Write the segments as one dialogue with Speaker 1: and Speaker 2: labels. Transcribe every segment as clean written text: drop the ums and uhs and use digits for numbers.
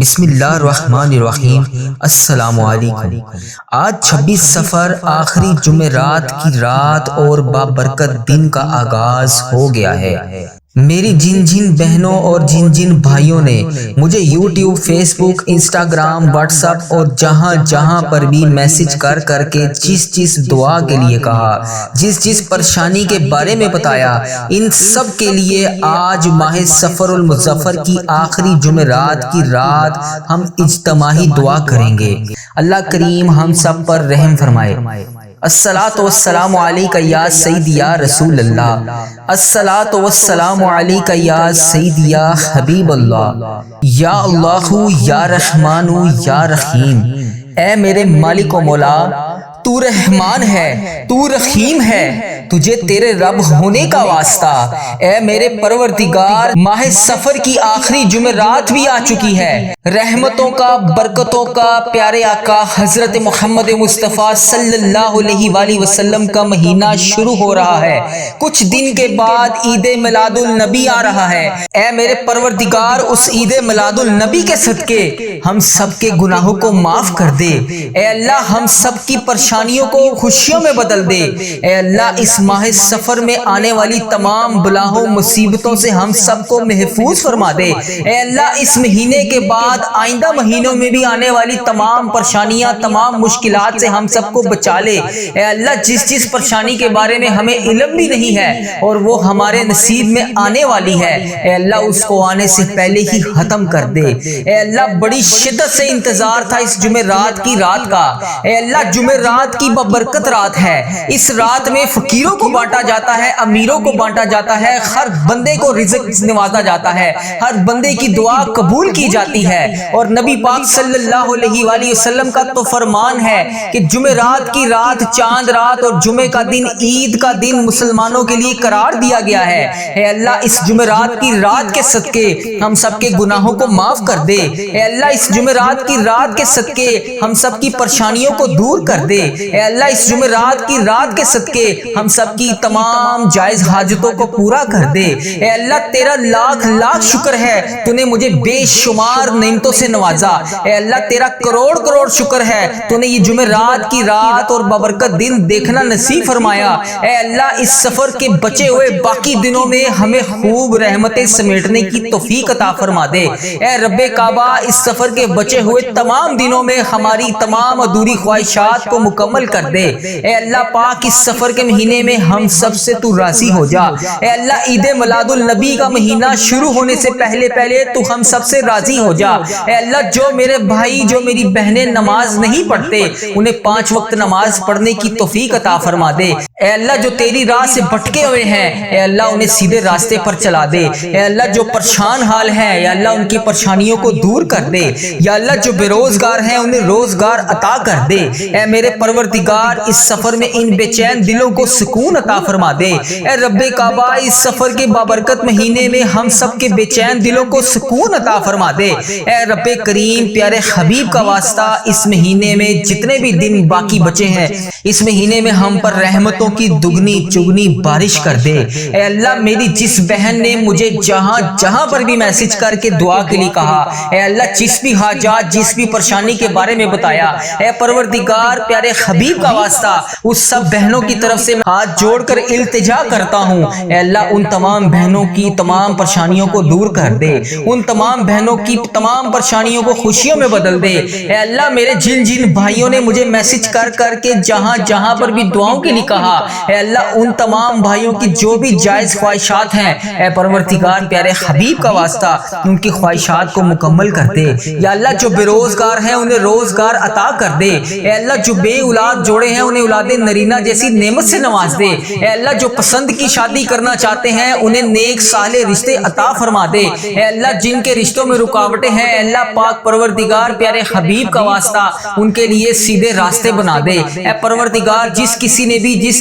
Speaker 1: بسم اللہ الرحمن الرحیم۔ السلام علیکم۔ آج 26 صفر آخری جمعرات کی رات اور بابرکت دن کا آغاز ہو گیا ہے۔ میری جن جن بہنوں اور جن جن بھائیوں نے مجھے یوٹیوب، فیس بک، انسٹاگرام، واٹس ایپ اور جہاں جہاں پر بھی میسج کر کے جس دعا کے لیے کہا، جس پریشانی کے بارے میں بتایا، ان سب کے لیے آج ماہ صفر المظفر کی آخری جمعرات کی رات ہم اجتماعی دعا کریں گے۔ اللہ کریم ہم سب پر رحم فرمائے۔ الصلاۃ والسلام علیک یا سیدی یا رسول اللہ، الصلاۃ والسلام علیک یا سیدی یا حبیب اللہ، یا اللہ یا رحمان یا رحیم۔ اے میرے مالک و مولا، تو رحمان ہے، تو رحیم ہے، تجھے تیرے رب ہونے کا واسطہ۔ اے میرے پروردگار، ماہ صفر کی آخری جمعرات بھی آ چکی ہے۔ رحمتوں کا، برکتوں کا پیارے آقا حضرت محمد مصطفیٰ صلی اللہ علیہ وآلہ وسلم کا مہینہ شروع ہو رہا ہے۔ کچھ دن کے بعد عید میلاد النبی آ رہا ہے۔ اے میرے پروردگار، اس عید میلاد النبی کے صدقے ہم سب کے گناہوں کو معاف کر دے۔ اے اللہ، ہم سب کی پریشانیوں کو خوشیوں میں بدل دے۔ اے اللہ، اس ماہ صفر میں آنے والی تمام بلاؤں مصیبتوں سے ہم سب کو محفوظ فرما دے۔ اے اللہ، اس مہینے کے بعد آئندہ مہینوں میں بھی آنے والی تمام پریشانیاں، تمام مشکلات سے ہم سب کو بچا لے۔ اے اللہ، جس پریشانی کے بارے میں ہمیں علم بھی نہیں ہے اور وہ ہمارے نصیب میں آنے والی ہے، اے اللہ اس کو آنے سے پہلے ہی ختم کر دے۔ اے اللہ، بڑی شدت سے انتظار تھا اس جمعرات کی رات کا۔ اے اللہ، جمعرات کی ببرکت رات ہے۔ اس رات میں فقیروں کو بانٹا جاتا ہے، امیروں کو بانٹا جاتا ہے، ہر بندے کو رزق نوازا جاتا ہے، ہر بندے کی دعا قبول کی جاتی ہے۔ اور نبی پاک صلی اللہ علیہ وآلہ وسلم کا تو فرمان ہے کہ جمعرات کی رات چاند رات اور جمعے کا دن عید کا دن مسلمانوں کے لیے قرار دیا گیا ہے۔ اے اللہ، اس جمعرات کی رات کے صدقے ہم سب کے گناہوں کو معاف کر دے۔ اے اللہ، اس جمعرات کی رات کے صدقے ہم سب کی پریشانیوں کو دور کر دے۔ اے اللہ، اس جمعرات کی رات کے صدقے ہم سب کی تمام جائز حاجتوں کو پورا کر دے۔ اے اللہ، تیرا لاکھ لاکھ شکر ہے، تو نے مجھے بے شمار نعمتوں سے نوازا۔ اے اللہ، تیرا کروڑ کروڑ شکر ہے، تو نے یہ جمعرات کی رات اور بابرکت دن دیکھنا نصیب فرمایا۔ اے اللہ، اس سفر کے بچے ہوئے باقی دنوں میں ہمیں خوب رحمتیں سمیٹنے کی توفیق عطا فرما دے۔ اے رب کعبہ، اس سفر کے بچے ہوئے تمام دنوں میں ہماری تمام ادھوری خواہشات کو مکمل کر دے۔ اے اللہ پاک، اس سفر کے مہینے میں ہم سب سے تو راضی ہو جا۔ اے اللہ، عید میلاد النبی کا مہینہ شروع ہونے سے پہلے تو ہم سب سے راضی ہو جا۔ اے اللہ، جو میرے بھائی، جو میری بہنیں نماز نہیں پڑھتے، انہیں 5 وقت نماز پڑھنے کی توفیق عطا فرما دے۔ اے اللہ، جو تیری راہ سے بھٹکے ہوئے ہیں، اے اللہ انہیں سیدھے راستے پر چلا دے۔ اے اللہ، جو پریشان حال ہیں، اے اللہ ان کی پریشانیوں کو دور کر دے۔ یا اللہ، جو بے روزگار ہیں انہیں روزگار عطا کر دے۔ اے میرے پروردگار، اس سفر میں ان بے چین دلوں کو سکون عطا فرما دے۔ اے رب کعبہ، اس سفر کے بابرکت مہینے میں ہم سب کے بے چین دلوں کو سکون عطا فرما دے۔ اے رب کریم، پیارے حبیب کا واسطہ، اس مہینے میں جتنے بھی دن باقی بچے ہیں، اس مہینے میں ہم پر رحمتوں کی دگنی چگنی بارش کر دے۔ اے اللہ، میری جس بہن نے مجھے جہاں جہاں پر بھی میسج کر کے دعا کے لیے کہا، اے اللہ جس بھی حاجات، جس بھی پریشانی کے بارے میں بتایا، اے پروردگار، پیارے حبیب کا واسطہ، اس سب بہنوں کی طرف سے ہاتھ جوڑ کر التجا کرتا ہوں، اے اللہ ان تمام بہنوں کی تمام پریشانیوں کو دور کر دے، ان تمام بہنوں کی تمام پریشانیوں کو خوشیوں میں بدل دے۔ اے اللہ، میرے جن جن بھائیوں نے مجھے میسج کر کے جہاں جہاں پر بھی دعاؤں کے لیے کہا، اے اللہ ان تمام بھائیوں کی جو بھی جائز خواہشات ہیں، اے پروردگار، پیارے حبیب کا واسطہ، ان کی خواہشات کو مکمل کر دے۔ یا اللہ، جو بے روزگار ہیں انہیں روزگار عطا کر دے۔ اے اللہ، جو بے اولاد جوڑے ہیں انہیں اولاد نرینہ جیسی نعمت سے نواز دے۔ اے اللہ، جو پسند کی شادی کرنا چاہتے ہیں انہیں نیک صالح رشتے عطا فرما دے۔ اے اللہ، جن کے رشتوں میں رکاوٹیں ہیں، اے اللہ پاک پروردگار، پیارے حبیب کا واسطہ، ان کے لیے سیدھے راستے بنا دے۔ اے پروردگار، جس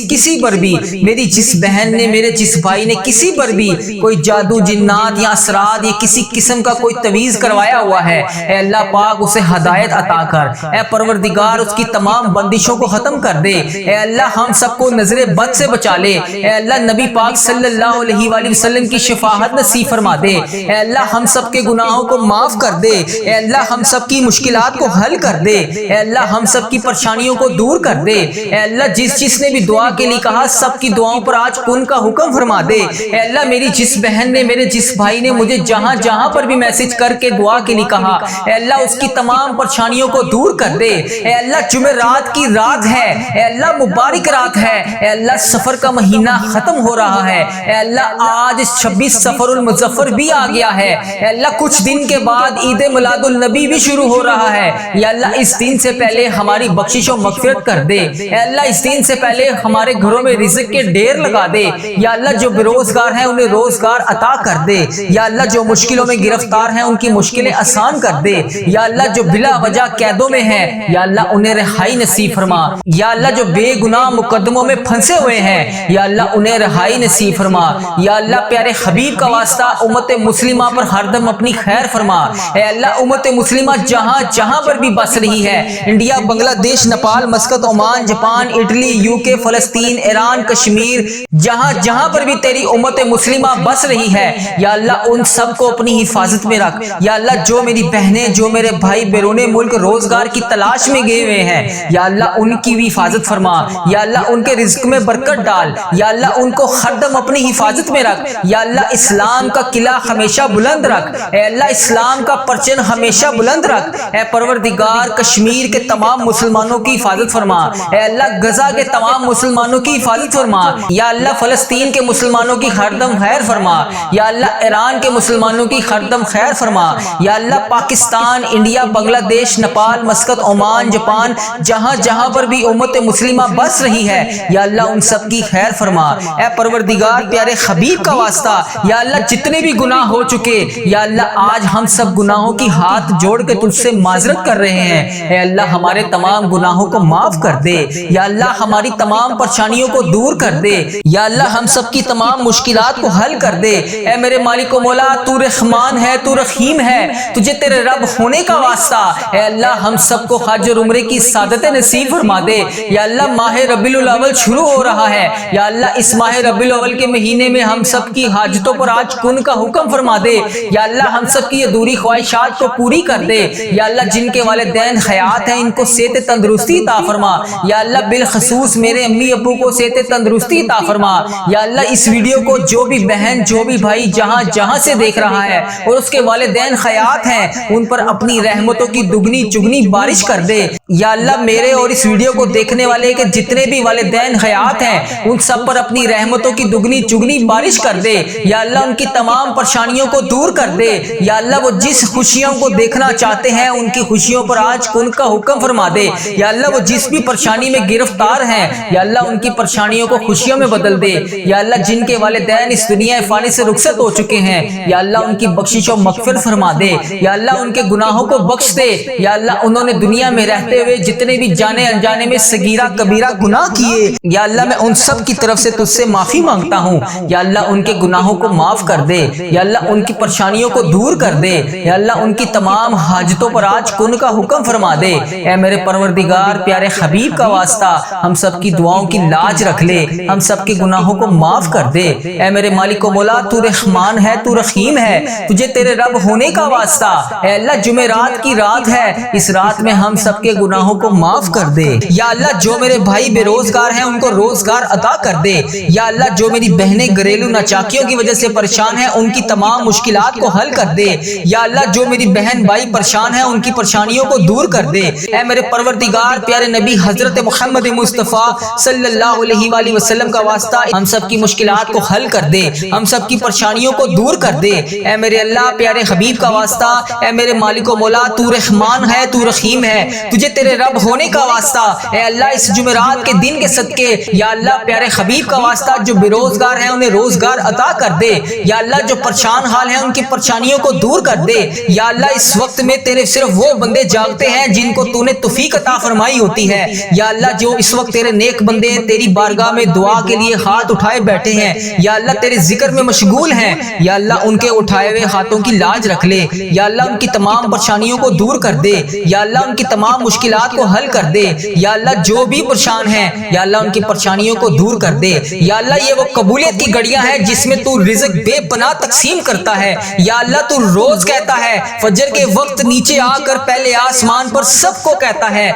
Speaker 1: کسی پر بھی میری جس بہن نے میرے جس بھائی نے کسی پر بھی کوئی جادو جنات یا اثرات یا کسی قسم کا کوئی تویز کروایا ہوا ہے، اے اللہ پاک اسے ہدایت عطا کر، اے پروردگار اس کی تمام بندشوں کو ختم کر دے، اے اللہ ہم سب کو نظر بد سے بچا لے، اے اللہ نبی پاک صلی اللہ علیہ وآلہ وسلم کی شفاعت نصیب فرما دے، اے اللہ ہم سب کے گناہوں کو معاف کر دے، اے اللہ ہم سب کی مشکلات کو حل کر دے، اے اللہ ہم سب کی پریشانیوں کو دور کر دے، اے اللہ جس نے بھی دعا کے لیے کہا سب کی دعاؤں پر آج کن کا حکم فرما دے، اے اللہ میری جس بہن نے میرے جس بھائی نے مجھے جہاں جہاں پر بھی میسج کر کے دعا کے لیے کہا، اے اللہ اس کی تمام پریشانیوں کو دور کر دے، اے اللہ جمعرات کی رات ہے، اے اللہ مبارک رات ہے، اے اللہ سفر کا مہینہ ختم ہو رہا ہے، اے اللہ آج 26 سفر المظفر بھی آ گیا ہے، اے اللہ کچھ دن کے بعد عید میلاد النبی بھی شروع ہو رہا ہے، یا اللہ اس دن سے پہلے ہماری بخشش و مغفرت کر دے، اے اللہ اس دن سے پہلے ہمارے گھروں میں رزق کے ڈھیر لگا دے، یا اللہ جو بے روزگار ہیں انہیں روزگار عطا کر دے، یا اللہ جو مشکلوں میں گرفتار ہیں ان کی مشکلیں آسان کر دے، یا اللہ جو بلا وجہ قیدوں میں ہیں یا اللہ انہیں رہائی نصیب فرما، یا اللہ جو بے گناہ مقدموں میں پھنسے ہوئے ہیں یا اللہ انہیں رہائی نصیب فرما، یا اللہ پیارے حبیب کا واسطہ امت مسلمہ پر ہر دم اپنی خیر فرما، اے اللہ امت مسلمہ جہاں جہاں پر بھی بس رہی ہے، انڈیا، بنگلہ دیش، Nepal, Muscat, Oman, Japan, Italy, UK, فلسطین، ایران، کشمیر، جہاں جہاں پر بھی تیری امت مسلمہ بس رہی ہے یا اللہ ان سب کو اپنی حفاظت میں رکھ، یا اللہ جو میری بہنیں جو میرے بھائی بیرون ملک روزگار کی تلاش میں گئے ہوئے ہیں یا اللہ ان کی بھی حفاظت فرما، یا اللہ ان کے رزق میں برکت ڈال، یا اللہ ان کو ہر دم اپنی حفاظت میں رکھ، یا اللہ اسلام کا قلعہ ہمیشہ بلند رکھ، اے اللہ اسلام کا پرچم ہمیشہ بلند رکھ، اے پروردگار کشمیر کے تمام مسلمانوں کی حفاظت فرما، اے اللہ غزہ کے تمام مسلمانوں کی حفاظت فرما، یا اللہ فلسطین کے مسلمانوں کی ہر دم خیر فرما، یا اللہ ایران کے مسلمانوں کی ہر دم خیر فرما، یا اللہ پاکستان، انڈیا، بنگلہ دیش، نیپال، مسقط، عمان، جاپان، جہاں جہاں پر بھی امت مسلمہ بس رہی ہے یا اللہ ان سب کی خیر فرما، اے پروردگار پیارے حبیب کا واسطہ یا اللہ جتنے بھی گناہ ہو چکے یا اللہ آج ہم سب گناہوں کی ہاتھ جوڑ کے تجھ سے معذرت کر رہے ہیں، اے اللہ ہمارے تمام گناہوں کو معاف کر دے، یا اللہ ہماری تمام پریشانیوں کو دور کر دے، یا اللہ ہم سب کی تمام مشکلات کو حل کر دے، اے میرے مالک و مولا تو رحمان ہے، تو رحیم ہے، تجھے تیرے رب ہونے کا واسطہ اے اللہ ہم سب کو حج اور عمرے کی سعادت نصیب فرما دے، یا اللہ ماہ ربیع الاول شروع ہو رہا ہے یا اللہ اس ماہ ربیع الاول کے مہینے میں ہم سب کی حاجتوں پر آج کن کا حکم فرما دے، یا اللہ ہم سب کی ادھوری خواہشات کو پوری کر دے، یا اللہ جن کے والدین حیات ہیں ان کو صحت تندرستی عطا فرما، یا اللہ بالخصوص میرے امی ابو کو صحت تندرستی عطا فرما، یا اللہ اس ویڈیو کو جو بھی بہن جو بھی بھائی جہاں جہاں سے دیکھ رہا ہے اور اس کے والدین حیات ہیں ان پر اپنی رحمتوں کی دگنی چگنی بارش کر دے، یا اللہ میرے اور اس ویڈیو کو دیکھنے والے کے جتنے بھی والدین حیات ہیں ان سب پر اپنی رحمتوں کی دگنی چگنی بارش کر دے، یا اللہ ان کی تمام پریشانیوں کو دور کر دے، یا اللہ وہ جس خوشیوں کو دیکھنا چاہتے ہیں ان کی خوشیوں پر آج کن کا حکم فرما دے، یا اللہ وہ جس بھی پریشانی میں گرفتار ہیں یا اللہ ان کی پریشانیوں کو خوشیوں میں بدل دے، یا اللہ جن کے والدین اس دنیا فانی سے رخصت ہو چکے ہیں یا اللہ ان کی بخشش و مغفرت فرما دے، یا اللہ ان کے گناہوں کو بخش دے، یا اللہ انہوں نے دنیا میں رہتے ہوئے جتنے بھی جانے انجانے میں صغیرہ کبیرہ گناہ کیے یا اللہ میں ان سب کی طرف سے تجھ سے معافی مانگتا ہوں، یا اللہ ان کے گناہوں کو معاف کر دے، یا اللہ ان کی پریشانیوں کو دور کر دے، یا اللہ ان کی تمام حاجتوں پر آج کن کا حکم فرما دے، اے میرے پروردگار پیارے حبیب کا واسطہ ہم سب کی دعاؤں کی لاج رکھ لے، ہم سب کے گناہوں کو معاف کر دے، اے میرے مالک و مولا تو رحمان ہے، تو رحیم ہے، تجھے تیرے رب ہونے کا واسطہ اے اللہ جمعرات کی رات ہے، اس رات میں ہم سب کے گناہوں کو معاف کر دے، یا اللہ جو میرے بھائی بے روزگار ہیں ان کو روزگار عطا کر دے، یا اللہ جو میری بہنیں گھریلو ناچاکیوں کی وجہ سے پریشان ہیں ان کی تمام مشکلات کو حل کر دے، یا اللہ جو میری بہن بھائی پریشان ہیں ان کی پریشانیوں کو دور کر دے، اے میرے پروردگار پیارے نبی حضرت محمد مصطفیٰ صلی اللہ علیہ وآلہ وسلم کا واسطہ ہم سب کی مشکلات کو حل کر دے، ہم سب کی پریشانیوں کو دور کر دے، اے میرے اللہ پیارے حبیب کا واسطہ اے میرے مالک و مولا تو رحمان ہے، تو رحیم ہے، تجھے تیرے رب ہونے کا واسطہ اے اللہ اس جمعرات کے دن کے صدقے یا اللہ پیارے حبیب کا واسطہ جو بے روزگار ہیں انہیں روزگار عطا کر دے، یا اللہ جو پریشان حال ہیں ان کی پریشانیوں کو دور کر دے، یا اللہ اس وقت میں تیرے صرف وہ بندے جاگتے ہیں جن کو تو نے توفیق عطا فرمائی ہوتی ہے، یا اللہ جو اس وقت تیرے نیک بندے تیری بارگاہ میں دعا کے لیے ہاتھ اٹھائے بیٹھے ہیں، یا اللہ تیرے ذکر میں مشغول ہیں، یا اللہ ان کے اٹھائے ہوئے ہاتھوں کی لاج رکھ لے، یا اللہ ان کی تمام پریشانیوں کو دور کر دے، یا اللہ ان کی تمام مشکلات کو حل کر دے، یا اللہ جو بھی پریشان ہیں یا اللہ ان کی پریشانیوں کو دور کر دے، یا اللہ یہ وہ قبولیت کی گھڑیاں ہیں جس میں تو رزق بے پناہ تقسیم کرتا ہے، یا اللہ تو روز کہتا ہے فجر کے وقت نیچے آ کر پہلے آسمان پر سب کو کہتا ہے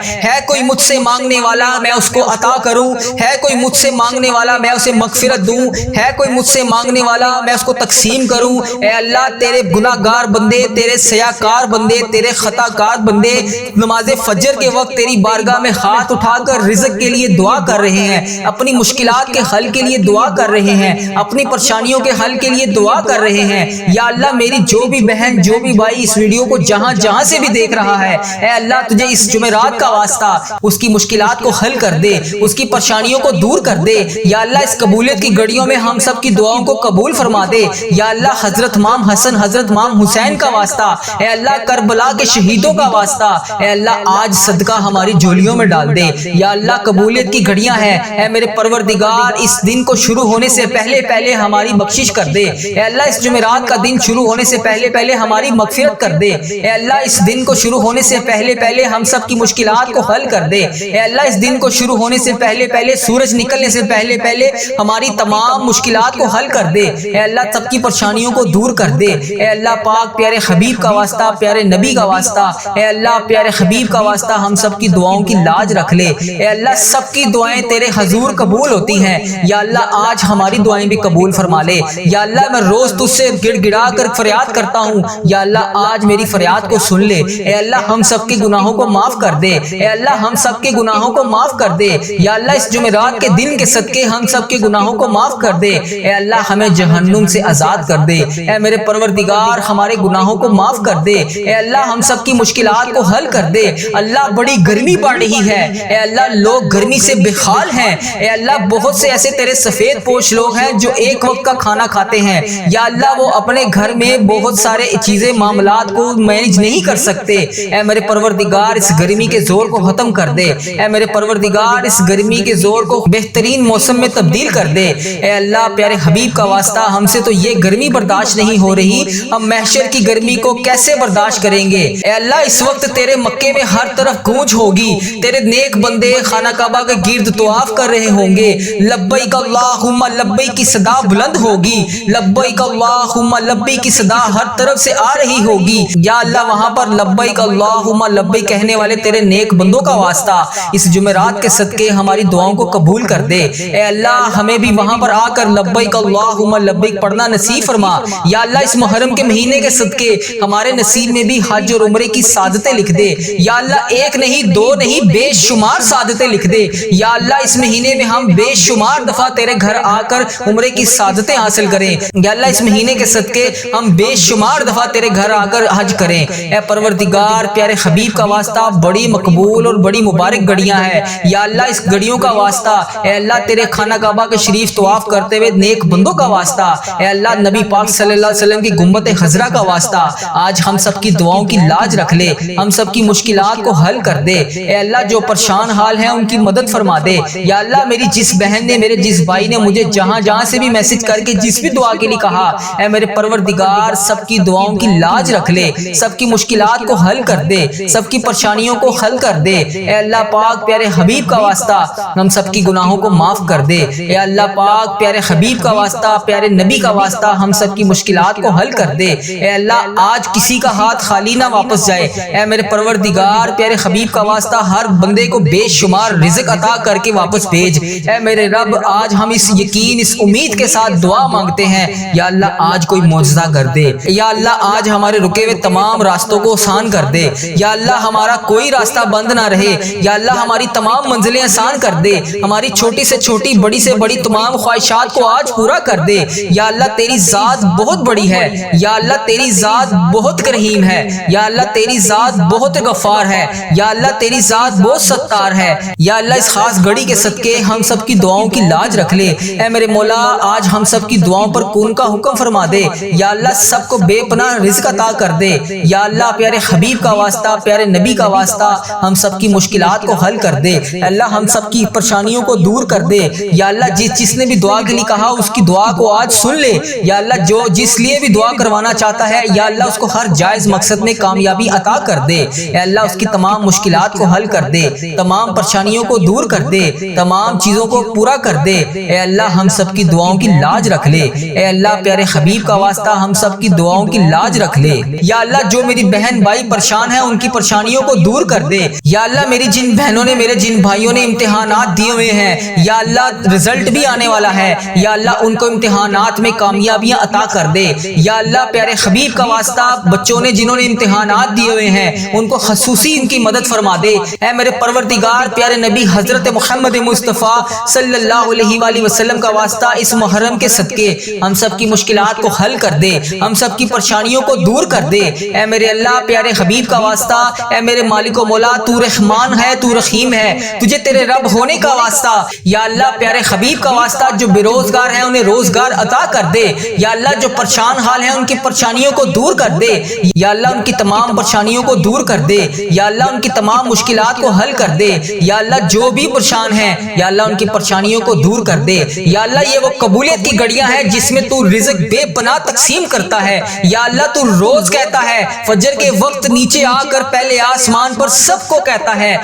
Speaker 1: کوئی مجھ سے مانگنے والا میں اس کو عطا کروں، ہے کوئی مجھ سے مانگنے والا میں اسے مغفرت دوں، ہے کوئی مجھ سے مانگنے والا میں اس کو تقسیم کروں۔ اے اللہ تیرے گناہ گار بندے، تیرے سیاکار بندے، تیرے خطا کار بندے نماز فجر کے وقت تیری بارگاہ میں ہاتھ اٹھا کر رزق کے لیے دعا کر رہے ہیں، اپنی مشکلات کے حل کے لیے دعا کر رہے ہیں، اپنی پریشانیوں کے حل کے لیے دعا کر رہے ہیں۔ یا اللہ میری جو بھی بہن جو بھی بھائی اس ویڈیو کو جہاں جہاں سے بھی دیکھ رہا ہے، اے اللہ تجھے اس جمعرات کا واسطہ اس کی مشکلات کو حل کر دے، اس کی پریشانیوں کو دور کر دے، یا اللہ اس قبولیت کی گھڑیوں میں ہم سب کی دعاؤں کو قبول فرما دے۔ یا اللہ حضرت امام حسن حضرت امام حسین کا واسطہ، اے اللہ کربلا کے شہیدوں کا واسطہ، اے اللہ آج صدقہ ہماری جھولیوں میں ڈال دے۔ یا اللہ قبولیت کی گھڑیاں ہیں، اے میرے پروردگار اس دن کو شروع ہونے سے پہلے پہلے ہماری بخشش کر دے، اے اللہ اس جمعرات کا دن شروع ہونے سے پہلے پہلے ہماری مغفرت کر دے، اے اللہ اس دن کو شروع ہونے سے پہلے پہلے ہم سب کی مشکلات کو حل کر دے، اے اللہ اس دن کو شروع ہونے سے پہلے پہلے سورج نکلنے سے پہلے پہلے ہماری تمام مشکلات کو حل کر دے، اے اللہ سب کی پریشانیوں کو دور کر دے۔ اے اللہ پاک پیارے حبیب کا واسطہ، پیارے نبی کا واسطہ، اے اللہ پیارے حبیب کا واسطہ ہم سب کی دعاؤں کی لاج رکھ لے، اے اللہ سب کی دعائیں تیرے حضور قبول ہوتی ہیں، یا اللہ آج ہماری دعائیں بھی قبول فرما لے۔ یا اللہ میں روز تجھ سے گڑ گڑا کر فریاد کرتا ہوں، یا اللہ آج میری فریاد کو سن لے، اے اللہ ہم سب کے گناہوں کو معاف کر دے، اے اللہ ہم سب کے گناہوں کو معاف کر دے، یا اللہ اس جمعرات کے دن کے صدقے ہم سب کے گناہوں کو معاف کر دے، اے اللہ ہمیں جہنم سے آزاد کر دے، اے میرے پروردگار ہمارے گناہوں کو معاف کر دے، اے اللہ ہم سب کی مشکلات کو حل کر دے۔ اللہ بڑی گرمی پڑ رہی ہے، اے اللہ لوگ گرمی سے بے حال ہیں، اے اللہ بہت سے ایسے تیرے سفید پوش لوگ ہیں جو ایک وقت کا کھانا کھاتے ہیں، یا اللہ وہ اپنے گھر میں بہت سارے چیزیں معاملات کو مینج نہیں کر سکتے، اے میرے پروردگار اس گرمی کے زور کو ختم کر دے، اے میرے پروردگار اس گرمی کے زور کو بہترین موسم میں تبدیل کر دے، اے اللہ پیارے حبیب کا واسطہ ہم سے تو یہ گرمی برداشت نہیں ہو رہی، ہم محشر کی گرمی کو کیسے برداشت کریں گے؟ اے اللہ اس وقت تیرے مکے میں ہر طرف گونج ہوگی، تیرے نیک بندے خانہ کعبہ کے گرد طواف کر رہے ہوں گے، لبیک اللہم لبیک کی صدا بلند ہوگی، لبیک اللہم لبیک کی صدا ہر طرف سے آ رہی ہوگی، یا اللہ وہاں پر لبیک اللہم لبیک کہنے والے تیرے نیک بندوں کا واسطہ اس جمعرات کے صدقے ہماری دعاؤں کو قبول کر دے، اے اللہ ہمیں بھی وہاں پر آ کر لبیک اللہم لبیک پڑھنا نصیب فرما، یا اللہ اس محرم کے مہینے کے صدقے ہمارے نصیب میں بھی حج اور عمرے کی سعادتیں لکھ دے، یا اللہ ایک نہیں دو نہیں بے شمار سعادتیں لکھ دے، یا اللہ اس مہینے میں ہم بے شمار دفعہ تیرے گھر آ کر عمرے کی سعادتیں حاصل کریں، یا اللہ اس مہینے کے صدقے ہم بے شمار دفعہ تیرے گھر آ کر حج کریں، اے پروردگار پیارے حبیب کا واسطہ بڑی مقبول اور بڑی مبارک گھڑیاں ہیں، یا اللہ اس گھڑیوں کا واسطہ، اے اللہ تیرے خانہ کعبہ کے شریف طواف کرتے ہوئے نیک بندوں کا واسطہ، اے اللہ نبی پاک صلی اللہ علیہ وسلم کی گنبد خضرا کا واسطہ آج ہم سب کی دعاؤں کی لاج رکھ لے، ہم سب کی مشکلات کو حل کر دے، اے اللہ جو پریشان حال ہیں ان کی مدد فرما دے، یا اللہ میری جس بہن نے میرے جس بھائی نے مجھے جہاں جہاں سے بھی میسج کر کے جس بھی دعا کے لیے کہا، اے میرے پروردگار سب کی دعاؤں کی لاج رکھ لے، سب کی مشکلات کو حل کر دے، سب کی پریشانیوں کو حل کر دے، اے اللہ پاک پیارے حبیب کا واسطہ ہم سب کی گناہوں کو معاف کر دے، اے اللہ پاک پیارے حبیب کا واسطہ پیارے نبی کا واسطہ ہم سب کی مشکلات کو حل کر دے، اے اللہ آج کسی کا ہاتھ خالی نہ واپس جائے، اے میرے پروردگار پیارے حبیب کا واسطہ ہر بندے کو بے شمار رزق عطا کر کے واپس بھیج، اے میرے رب آج ہم اس یقین اس امید کے ساتھ دعا مانگتے ہیں، یا اللہ آج کوئی معجزہ کر دے، یا اللہ آج ہمارے رکے ہوئے تمام راستوں کو آسان کر دے، یا اللہ ہمارا کوئی راستہ بند نہ رہے، یا اللہ ہماری تمام منزلیں آسان کر دے، ہماری چھوٹی سے چھوٹی بڑی سے بڑی تمام خواہشات کو آج پورا کر دے، یا اللہ تیری ذات بہت بڑی ہے، یا اللہ تیری ذات بہت کریم ہے، یا اللہ تیری ذات بہت غفار ہے، یا اللہ تیری ذات بہت ستار ہے، یا اللہ اس خاص گھڑی کے صدقے ہم سب کی دعاؤں کی لاج رکھ لے، اے میرے مولا آج ہم سب کی دعاؤں پر کون کا حکم فرما دے، یا اللہ سب کو بے پناہ رزق عطا کر دے، یا اللہ پیارے حبیب کا واسطہ پیارے نبی کا واسطہ ہم سب کی مشکلات کو حل کر دے، اللہ ہم سب کی پریشانیوں کو دور کر دے۔ یا اللہ جس نے بھی دعا کے لیے کہا اس کی دعا کو آج سن لے۔ یا اللہ جو جس لیے بھی دعا کروانا چاہتا ہے یا اللہ اس کو ہر جائز مقصد میں کامیابی عطا کر دے۔ اے اللہ اس کی تمام مشکلات کو حل کر دے، تمام پریشانیوں کو دور کر دے، تمام چیزوں کو پورا کر دے۔ اے اللہ ہم سب کی دعاؤں کی لاج رکھ لے۔ اے اللہ پیارے حبیب کا واسطہ ہم سب کی دعاؤں کی لاج رکھ لے۔ یا اللہ جو میری بہن بھائی پریشان ہیں ان کی پریشانیوں کو دور کر دے۔ یا اللہ میری جن بہنوں نے میرے جن بھائیوں نے امتحانات دیے ہوئے ہیں یا اللہ رزلٹ بھی آنے والا ہے، یا اللہ ان کو امتحانات میں کامیابیاں عطا کر دے۔ یا اللہ پیارے حبیب کا واسطہ بچوں نے جنہوں نے امتحانات دیے ہوئے ہیں ان کو خصوصی ان کی مدد فرما دے۔ اے میرے پروردگار پیارے نبی حضرت محمد مصطفیٰ صلی اللہ علیہ وآلہ وسلم کا واسطہ اس محرم کے صدقے ہم سب کی مشکلات کو حل کر دے، ہم سب کی پریشانیوں کو دور کر دے۔ اے میرے اللہ پیارے حبیب کا واسطہ، اے میرے مالک و مولا تو رحمان ہے، تو رحیم ہے، تجھے تیرے رب ہونے کا واسطہ یا اللہ پیارے حبیب کا واسطہ جو بے روزگار ہیں انہیں روزگار عطا کر دے۔ یا اللہ جو پریشان حال ہیں ان کی پریشانیوں کو دور کر دے۔ یا اللہ ان کی تمام پریشانیوں کو دور کر دے۔ یا اللہ ان کی تمام مشکلات کو حل کر دے۔ یا اللہ جو بھی پریشان ہیں یا اللہ ان کی پریشانیوں کو دور کر دے۔ یا اللہ یہ وہ قبولیت کی گھڑیاں ہیں جس میں تو رزق بے پناہ تقسیم کرتا ہے۔ یا اللہ تو روز کہتا ہے فجر کے وقت نیچے آ کر پہلے آسمان پر سب کو کہتا ہے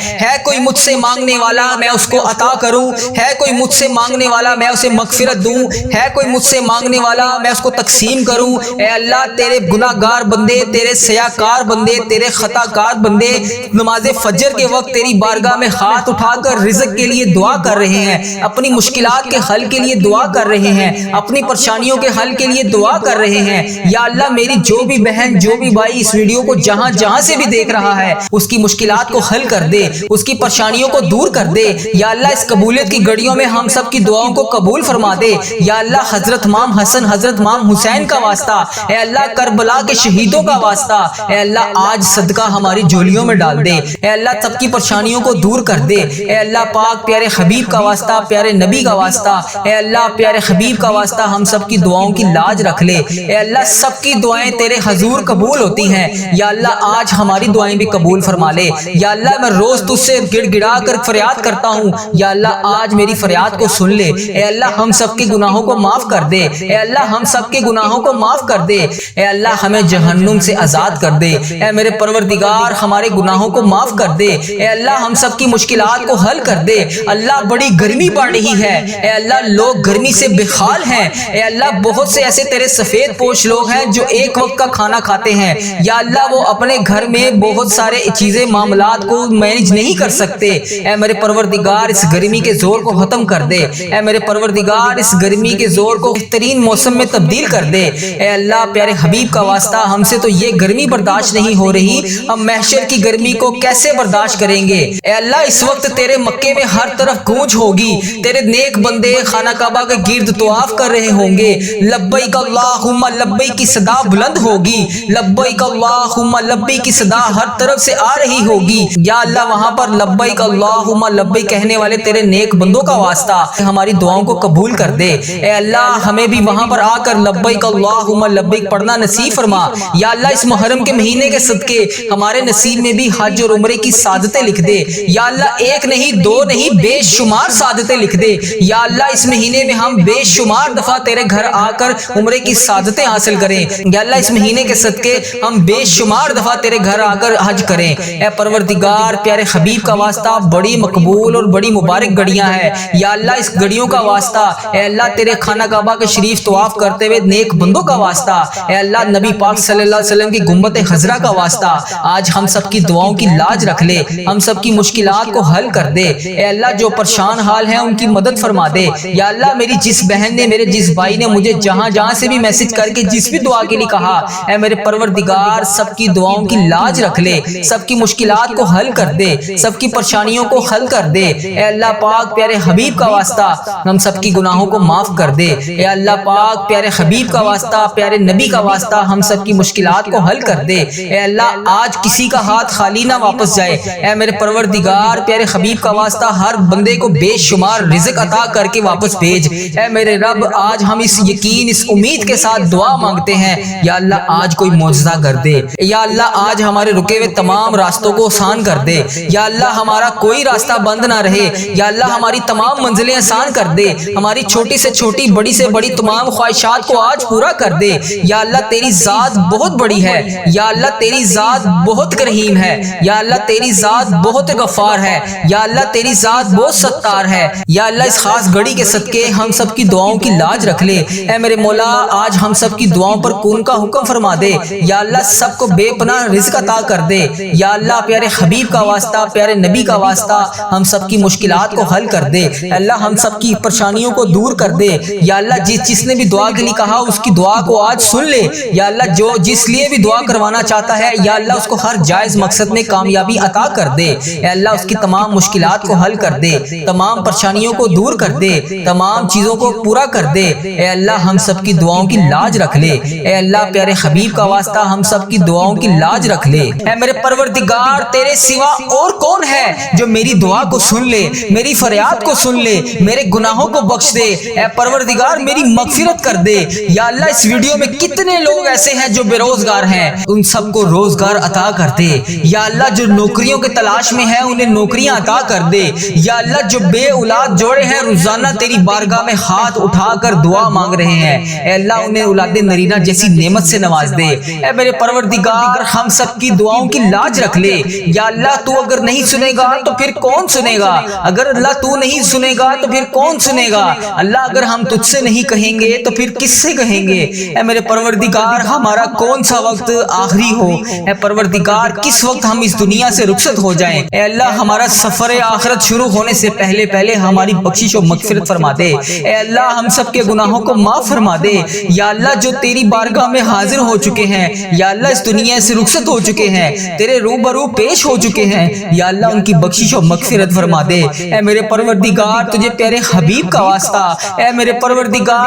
Speaker 1: کوئی مجھ سے مانگنے والا میں اس کو عطا کروں، ہے کوئی مجھ سے مانگنے والا میں اسے مغفرت دوں، ہے کوئی مجھ سے مانگنے والا میں اس کو تقسیم کروں۔ اے اللہ تیرے گناہ گار بندے، تیرے سیاکار بندے، تیرے خطا کار بندے نماز فجر کے وقت تیری بارگاہ میں ہاتھ اٹھا کر رزق کے لیے دعا کر رہے ہیں، اپنی مشکلات کے حل کے لیے دعا کر رہے ہیں، اپنی پریشانیوں کے حل کے لیے دعا کر رہے ہیں۔ یا اللہ میری جو بھی بہن جو بھی بھائی اس ویڈیو کو جہاں جہاں سے بھی دیکھ رہا ہے اس کی مشکلات کو حل کر دے، اس کی پریشانیوں کو دور کر دے۔ یا اللہ اس قبولیت کی گھڑیوں میں ہم سب کی دعاؤں کو قبول فرما دے۔ یا اللہ حضرت امام حسن حضرت امام حسین کا واسطہ، اے اللہ کربلا کے شہیدوں کا واسطہ، اے اللہ آج صدقہ ہماری جھولیوں میں ڈال دے۔ اے اللہ سب کی پریشانیوں کو دور کر دے۔ اے اللہ پاک پیارے حبیب کا واسطہ، پیارے نبی کا واسطہ، اے اللہ پیارے حبیب کا واسطہ ہم سب کی دعاؤں کی لاج رکھ لے۔ اے اللہ سب کی دعائیں تیرے حضور قبول ہوتی ہیں۔ یا اللہ آج ہماری دعائیں بھی قبول فرما لے۔ یا اللہ میں روز تجھ سے گڑ گڑا کر فریاد کرتا ہوں، یا اللہ آج میری فریاد کو سن لے۔ اے اللہ ہم سب کے گناہوں کو معاف کر دے۔ اے اللہ ہم سب کے گناہوں کو معاف کر دے۔ اے اللہ ہمیں جہنم سے آزاد کر دے۔ اے میرے پروردگار ہمارے گناہوں کو معاف کر دے۔ اے اللہ ہم سب کی مشکلات کو حل کر دے۔ اللہ بڑی گرمی پڑ رہی ہے، اے اللہ لوگ گرمی سے بے حال ہیں۔ اے اللہ بہت سے ایسے تیرے سفید پوش لوگ ہیں جو ایک وقت کا کھانا کھاتے ہیں، یا اللہ وہ اپنے گھر میں بہت سارے چیزیں معاملات کو مینج نہیں کر سکتے۔ اے میرے پروردگار اس گرمی کے زور کو ختم کر دے۔ اے میرے پروردگار اس گرمی کے زور کو بہترین موسم میں تبدیل کر دے۔ اے اللہ پیارے حبیب کا واسطہ ہم سے تو یہ گرمی برداشت نہیں ہو رہی، ہم محشر کی گرمی کو کیسے برداشت کریں گے؟ اے اللہ اس وقت تیرے مکے میں ہر طرف گونج ہوگی، تیرے نیک بندے خانہ کعبہ کے گرد طواف کر رہے ہوں گے، لبیک اللہم لبیک کی صدا بلند ہوگی، لبیک اللہم لبیک کی صدا ہر طرف سے آ رہی ہوگی۔ یا اللہ وہاں پر لبیک اللہم لبیک کہنے والے تیرے نیک بندوں کا واسطہ ہماری دعاؤں کو قبول کر دے۔ اے اللہ ہمیں بھی وہاں پر آ کر لبیک اللہم لبیک پڑھنا نصیب فرما۔ یا اللہ اس محرم کے مہینے کے صدقے ہمارے نصیب میں بھی حج اور عمرے کی سعادتیں لکھ دے۔ یا اللہ ایک نہیں دو نہیں بے شمار سعادتیں لکھ دے۔ یا اللہ اس مہینے میں ہم بے شمار دفعہ تیرے گھر آ کر عمرے کی سعادتیں حاصل کریں۔ یا اللہ اس مہینے کے صدقے ہم بے شمار دفعہ تیرے گھر آ کر حج کریں۔ اے پروردگار پیارے حبیب کا واسطہ بڑی مقبول اور بڑی مبارک گھڑیاں ہیں، یا اللہ اس گھڑیوں کا واسطہ، اے اللہ تیرے خانہ کعبہ کے شریف طواف کرتے ہوئے نیک بندوں کا واسطہ، اے اللہ نبی پاک صلی اللہ علیہ وسلم کی گنبد خضرا کا واسطہ آج ہم سب کی دعاؤں کی لاج رکھ لے، ہم سب کی مشکلات کو حل کر دے۔ اے اللہ جو پریشان حال ہیں ان کی مدد فرما دے۔ یا اللہ میری جس بہن نے میرے جس بھائی نے مجھے جہاں جہاں سے بھی میسج کر کے جس بھی دعا کے لیے کہا، اے میرے پروردگار سب کی دعاؤں کی لاج رکھ لے، سب کی مشکلات کو حل کر دے، سب کی پریشانیوں کو حل کر دے۔ اے اللہ پاک پیارے حبیب کا واسطہ ہم سب کی گناہوں کو معاف کر دے۔ اے اللہ پاک پیارے حبیب کا واسطہ پیارے نبی کا واسطہ ہم سب کی مشکلات کو حل کر دے۔ اے اللہ آج کسی کا ہاتھ خالی نہ واپس جائے۔ اے میرے پروردگار پیارے حبیب کا واسطہ ہر بندے کو بے شمار رزق عطا کر کے واپس بھیج۔ اے میرے رب آج ہم اس یقین اس امید کے ساتھ دعا مانگتے ہیں، یا اللہ آج کوئی معجزہ کر دے۔ یا اللہ آج ہمارے رکے ہوئے تمام راستوں کو آسان کر دے۔ یا اللہ ہمارا کوئی راستہ بند نہ رہے۔ رہے. یا اللہ ہماری تمام منزلیں آسان کر دے, ہماری چھوٹی سے چھوٹی بڑی سے بڑی تمام خواہشات کو آج پورا کر دے. یا اللہ تیری ذات بہت بڑی ہے, یا اللہ تیری ذات بہت کریم ہے, یا اللہ تیری ذات بہت غفار ہے, یا اللہ تیری ذات بہت ستار ہے. یا اللہ اس خاص گھڑی کے صدقے ہم سب کی دعاؤں کی لاج رکھ لے. اے میرے مولا آج ہم سب کی دعاؤں پر کون کا حکم فرما دے. یا اللہ سب کو بے پناہ رزق عطا کر دے. یا اللہ پیارے حبیب کا واسطہ, پیارے نبی کا واسطہ ہم سب کی مشکلات کو حل کر دے. اللہ ہم سب کی پریشانیوں کو دور کر دے. یا اللہ جس نے بھی دعا کے لیے کہا اس کی دعا کو آج سن لے. یا اللہ جو جس لیے بھی دعا کروانا چاہتا ہے یا اللہ اس کو ہر جائز مقصد میں کامیابی عطا کر دے. اے اللہ اس کی تمام مشکلات کو حل کر دے, تمام پریشانیوں کو دور کر دے, تمام چیزوں کو پورا کر دے. اے اللہ ہم سب کی دعاؤں کی لاج رکھ لے. اے اللہ پیارے حبیب کا واسطہ ہم سب کی دعاؤں کی لاج رکھ لے. اے میرے پروردگار تیرے سوا اور کون ہے جو میری دعا کو سن لے, میری فریاد کو سن لے, میرے گناہوں کو بخش دے. اے پروردگار میری مغفرت کر دے. یا اللہ اس ویڈیو میں کتنے لوگ ایسے ہیں جو بے روزگار ہیں, ان سب کو روزگار عطا کر دے. یا اللہ جو نوکریوں کے تلاش میں ہے انہیں نوکریاں عطا کر دے. یا اللہ جو بے اولاد جوڑے ہیں روزانہ تیری بارگاہ میں ہاتھ اٹھا کر دعا مانگ رہے ہیں, اے اللہ انہیں اولاد نرینہ جیسی نعمت سے نواز دے. اے میرے پروردگار ہم سب کی دعاؤں کی لاج رکھ لے. یا اللہ تو اگر نہیں سنے گا تو پھر کون سنے گا, اگر اللہ تو نہیں سنے گا تو پھر کون سنے گا. اللہ اگر ہم تجھ سے نہیں کہیں گے تو پھر کس سے کہیں گے. اے میرے پروردگار ہمارا کون سا وقت آخری ہو, اے پروردگار کس وقت ہم اس دنیا سے رخصت ہو جائیں. اے اللہ ہمارا سفر آخرت شروع ہونے سے پہلے پہلے ہماری بخشش و مغفرت فرما دے. اے اللہ ہم سب کے گناہوں کو معاف فرما دے. یا اللہ جو تیری بارگاہ میں حاضر ہو چکے ہیں, یا اللہ اس دنیا سے رخصت ہو چکے ہیں, تیرے روبرو پیش ہو چکے ہیں, یا اللہ ان کی بخشش و مغفرت فرما دے. اے میرے پروردگار تجھے پیارے حبیب کا واسطہ, اے میرے پروردگار